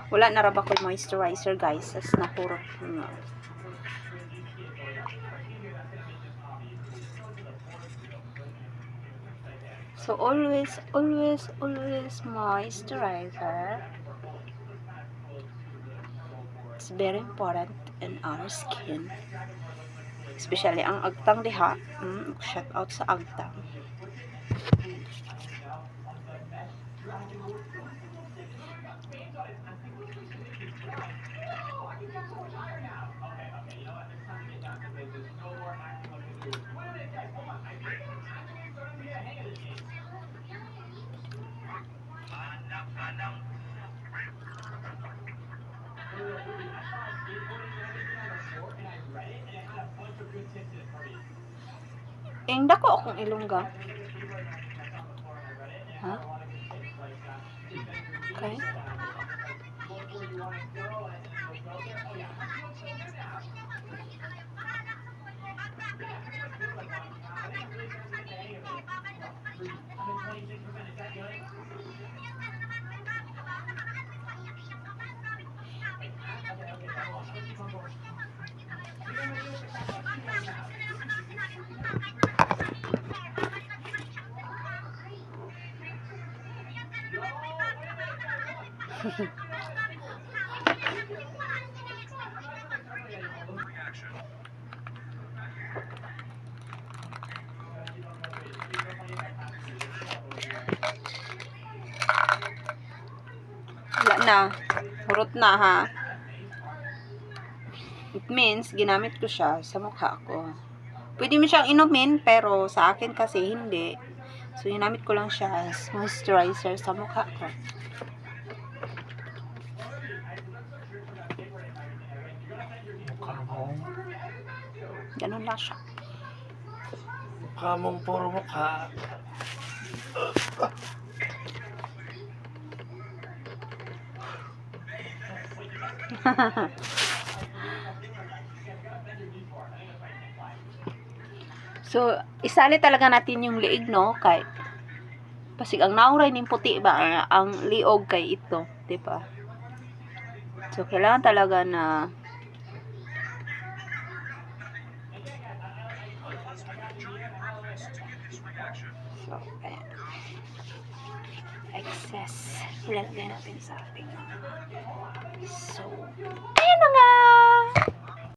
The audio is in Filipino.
Wala na raba ko moisturizer, guys. As napuro. So always moisturizer. It's very important in our skin. Especially ang agtang diha. Shout out sa agtang. Dako akong ilongga. Ha? Okay. Wala na. Hurot na, ha. It means, ginamit ko siya sa mukha ko. Pwede mo siyang inumin, pero sa akin kasi hindi. So, ginamit ko lang siya as moisturizer sa mukha ko. Mukha mo. Ganun lang siya. Mukha mong puro mukha. So, isali talaga natin yung liig, no? Kay pasig ang nauray ning puti ba ang liog kay ito, 'di ba? So, kailangan talaga na so, ayan. Excess. Lalagyan natin sa ating so, ayan